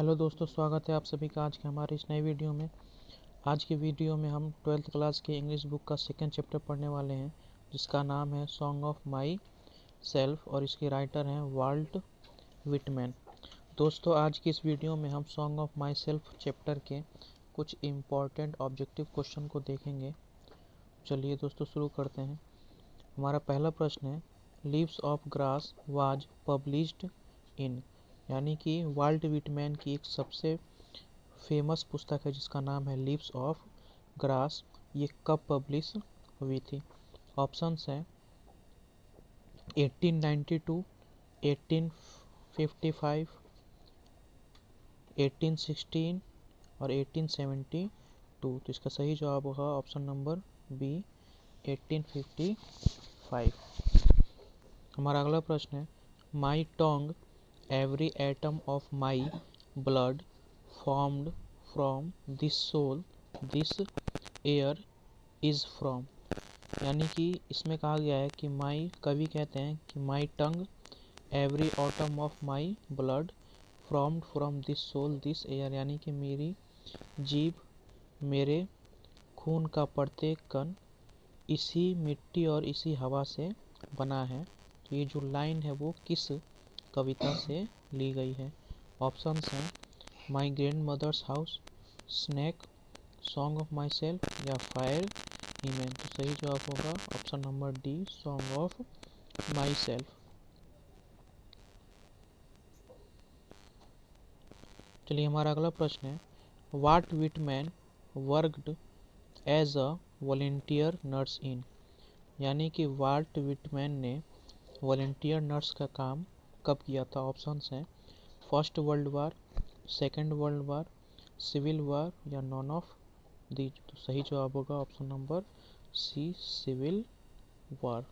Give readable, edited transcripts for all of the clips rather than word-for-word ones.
Hello दोस्तों, स्वागत है आप सभी का आज के हमारे इस नए वीडियो में। आज की वीडियो में हम 12th क्लास की इंग्लिश बुक का सेकंड चैप्टर पढ़ने वाले हैं, जिसका नाम है सॉन्ग ऑफ माई सेल्फ और इसके राइटर हैं वाल्ट विटमैन। दोस्तों, आज की इस वीडियो में हम song of my self chapter के कुछ इम्पॉर्टेंट ऑब्जेक्टिव क्वेश्चन को देखेंगे। चलिए दोस्तों, शुरू करते हैं। हमारा पहला प्रश्न है, leaves of grass was published in, यानी कि वाल्ट विटमैन की एक सबसे फेमस पुस्तक है जिसका नाम है लीव्स ऑफ ग्रास। ये कब पब्लिश हुई थी? ऑप्शंस हैं 1892, 1855, 1816 और 1872। तो इसका सही जवाब होगा ऑप्शन नंबर बी, 1855। हमारा अगला प्रश्न है, my tongue every atom of my blood formed from this soil this air is from, यानी कि इसमें कहा गया है कि माई, कवि कहते हैं कि my tongue every atom of my blood formed from this soil this air, यानी कि मेरी जीभ, मेरे खून का प्रत्येक कण इसी मिट्टी और इसी हवा से बना है। तो ये जो लाइन है वो किस कविता से ली गई है? ऑप्शंस हैं my grandmother's house, snake, song of myself या फायर हीमैन। तो सही जवाब होगा option number D, song of myself. चलिए, हमारा अगला प्रश्न है, Walt Whitman worked as a volunteer nurse in, यानी कि वाल्ट विटमैन ने वॉलेंटियर नर्स का काम कब किया था? ऑप्शंस हैं first world war, second world war, civil war या नॉन ऑफ दीज। तो सही जवाब होगा option number C, civil war.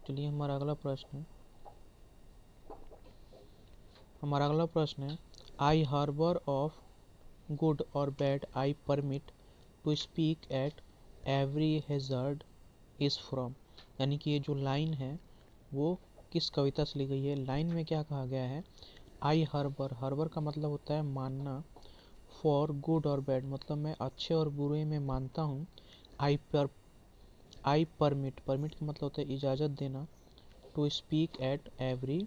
चलिए, हमारा अगला प्रश्न है, आई हार्बर ऑफ गुड और bad I permit to speak at every hazard is from, यानी कि ये जो लाइन है वो किस कविता से ली गई है? लाइन में क्या कहा गया है? आई हर्बर, हर्बर का मतलब होता है मानना, फॉर गुड और बैड मतलब मैं अच्छे और बुरे में मानता हूँ। आई परमिट, परमिट का मतलब होता है इजाज़त देना। To speak at every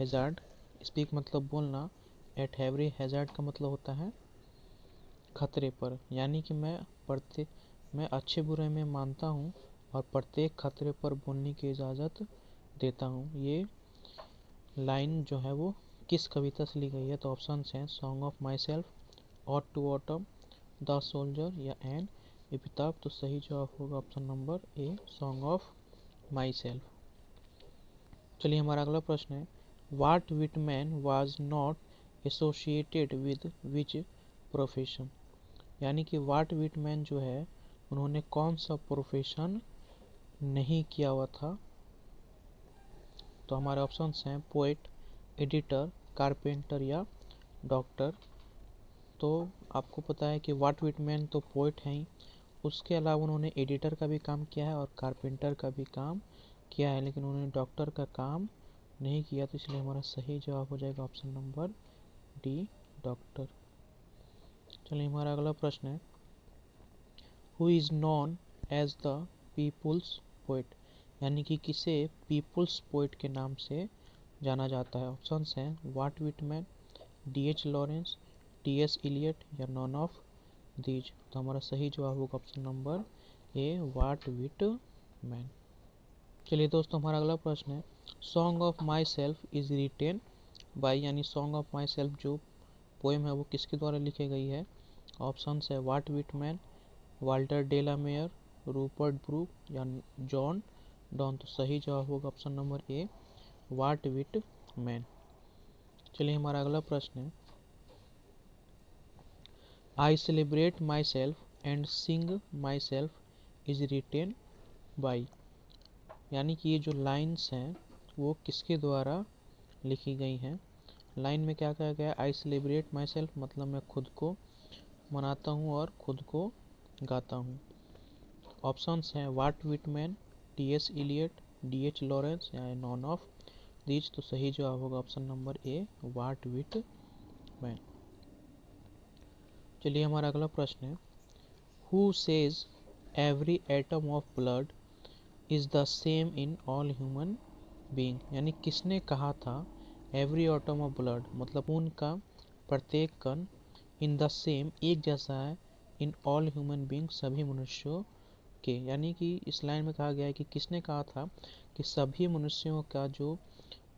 hazard, speak मतलब बोलना, एट एवरी हैजार्ड का मतलब होता है खतरे पर, यानी कि मैं अच्छे बुरे में मानता हूँ और प्रत्येक खतरे पर बोलने की इजाज़त देता हूँ। ये लाइन जो है वो किस कविता से ली गई है? तो ऑप्शंस हैं song of myself, ode to autumn, the soldier या एन एपिताफ। तो सही जवाब होगा option number A, song of myself. चलिए, हमारा अगला प्रश्न है, Walt Whitman was not associated with which profession, यानी कि वाट विटमैन जो है उन्होंने कौन सा प्रोफेशन नहीं किया हुआ था? तो हमारे ऑप्शंस हैं पोएट, एडिटर, कारपेंटर या डॉक्टर। तो आपको पता है कि वाट विटमैन तो पोएट हैं ही, उसके अलावा उन्होंने एडिटर का भी काम किया है और कारपेंटर का भी काम किया है, लेकिन उन्होंने डॉक्टर का काम नहीं किया। तो इसलिए हमारा सही जवाब हो जाएगा ऑप्शन नंबर डी, डॉक्टर। चलिए, हमारा अगला प्रश्न है, who is known as the people's poet, यानी कि किसे पीपुल्स पोएट के नाम से जाना जाता है? ऑप्शंस हैं Walt Whitman, D H. Lawrence, T S. Eliot या नॉन ऑफ दीज। तो हमारा सही जवाब होगा option number A, Walt Whitman. चलिए दोस्तों, हमारा अगला प्रश्न है, song of myself is written by, यानी सॉन्ग ऑफ माई सेल्फ जो पोएम है वो किसके द्वारा लिखी गई है? ऑप्शंस है Walt Whitman, Walter de la Mare, Rupert Brooke या जॉन डॉन। तो सही जवाब होगा option number A, Walt Whitman. चलिए, हमारा अगला प्रश्न है, I celebrate my self and Singh my self is written by, यानी कि ये जो लाइन्स हैं वो किसके द्वारा लिखी गई हैं? लाइन में क्या कहा गया है? आई सेलिब्रेट माई सेल्फ मतलब मैं खुद को मनाता हूँ और खुद को गाता हूँ। ऑप्शंस हैं Walt Whitman, T S. Eliot, D H. Lawrence या नॉन ऑफ दीज। तो सही जवाब होगा option number A, Walt Whitman. Man. चलिए हमारा अगला प्रश्न है, who says every atom of blood is the same in all human being, यानी किसने कहा था एवरी एटम ऑफ ब्लड मतलब खून का प्रत्येक कण इन द सेम एक जैसा है इन ऑल ह्यूमन बीइंग सभी मनुष्यों के, यानी कि इस लाइन में कहा गया है कि किसने कहा था कि सभी मनुष्यों का जो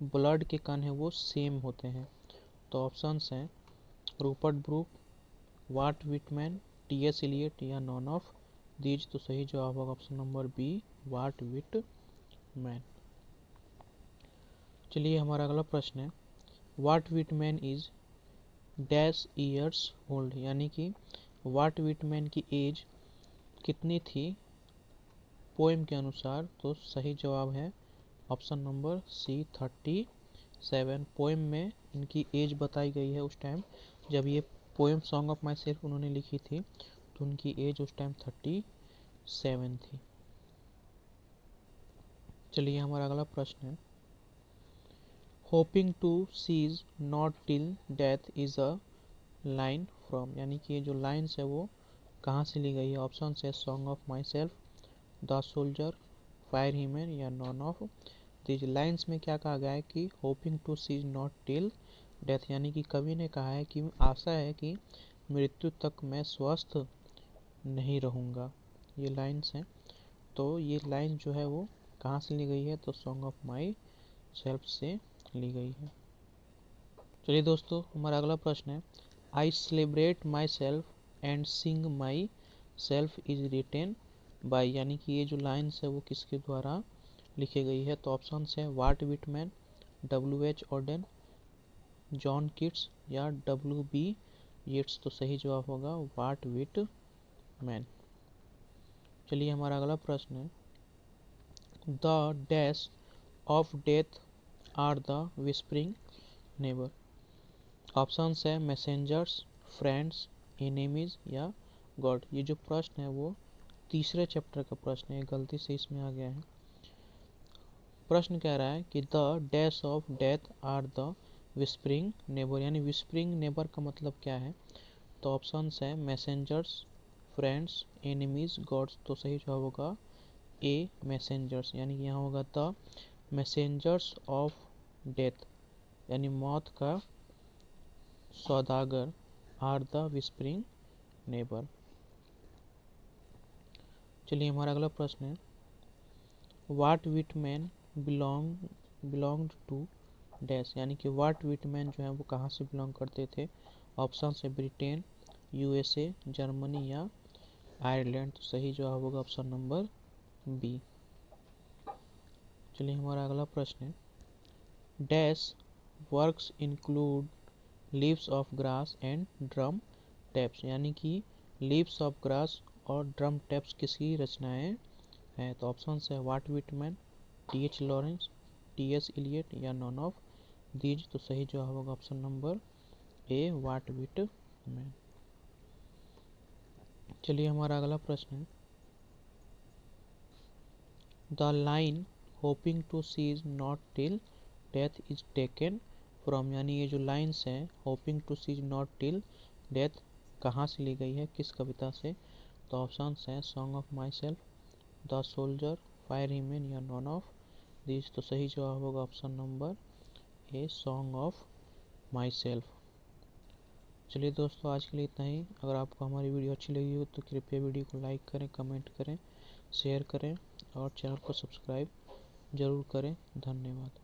ब्लड के कण है वो सेम होते हैं। तो ऑप्शंस हैं Rupert Brooke, Walt Whitman, T S. Eliot या नॉन ऑफ दीज। तो सही जवाब होगा option number B, Walt Whitman. चलिए हमारा अगला प्रश्न है, Walt Whitman is dash years old, यानी कि वाट विटमैन की एज कितनी थी पोएम के अनुसार। तो सही जवाब है ऑप्शन नंबर सी, 37। पोएम में इनकी एज बताई गई है उस टाइम जब ये poem song of my self उन्होंने लिखी थी, तो उनकी एज उस टाइम 37 थी। चलिए हमारा अगला प्रश्न है, hoping to cease not till death is a line from, यानी कि ये जो लाइन्स है वो कहाँ से ली गई है। ऑप्शन है song of myself, the soldier, fire hymn या नॉन ऑफ दीज। लाइन्स में क्या कहा गया है कि hoping to cease not till death, यानी कि कवि ने कहा है कि आशा है कि मृत्यु तक मैं स्वस्थ नहीं रहूँगा, ये लाइन्स हैं। तो ये लाइन जो है वो कहाँ से ली गई है, तो सॉन्ग ऑफ माई सेल्फ से ली गई है। चलिए दोस्तों हमारा अगला प्रश्न है, I celebrate my self and Singh my self is written by, यानी कि ये जो लाइन्स है वो किसके द्वारा लिखी गई है। तो ऑप्शन है Walt Whitman, W.H. Auden, John Keats या W.B. येट्स। तो सही जवाब होगा वाट विटमैन। चलिए हमारा अगला प्रश्न है, the dash of death are the whispering neighbour. Option है मैसेंजर्स, फ्रेंड्स, एनिमीज या गॉड। ये जो प्रश्न है वो तीसरे चैप्टर का प्रश्न है, गलती से इसमें आ गया है। प्रश्न कह रहा है कि the dash of death are the whispering neighbour, यानी विस्परिंग नेबर का मतलब क्या है। तो ऑप्शन है मैसेंजर्स, फ्रेंड्स, एनिमीज, गॉड्स। तो सही जवाब होगा ए, मैसेंजर्स, यानी कि यहाँ होगा द मैसेंजर्स ऑफ डेथ, यानी मौत का सौदागर, आर द विस्परिंग नेबर। चलिए हमारा अगला प्रश्न है, Walt Whitman belonged to dash, यानी कि वाट विटमैन जो है वो कहाँ से बिलोंग करते थे। ऑप्शन है ब्रिटेन, USA, जर्मनी या आयरलैंड। तो सही जवाब होगा ऑप्शन नंबर बी। चलिए हमारा अगला प्रश्न है, dash works include leaves of grass and drum taps, यानी कि लीव्स ऑफ ग्रास और ड्रम टैप्स किसकी रचनाएं हैं। तो ऑप्शन है Walt Whitman, T.H. Lawrence, T.S. Eliot या नॉन ऑफ दीज। तो सही जवाब होगा option number A, Walt Whitman. चलिए हमारा अगला प्रश्न है, the line hoping to cease not till death is taken from, यानी ये जो लाइन्स हैं hoping to cease not till death कहाँ से ली गई है, किस कविता से। तो ऑप्शन हैं song of myself, the soldier, fire hymn या नॉन ऑफ दिस। तो सही जवाब होगा option number A, song of myself. चलिए दोस्तों आज के लिए इतना ही। अगर आपको हमारी वीडियो अच्छी लगी हो तो कृपया वीडियो को लाइक करें, कमेंट करें, शेयर करें और चैनल को सब्सक्राइब जरूर करें। धन्यवाद।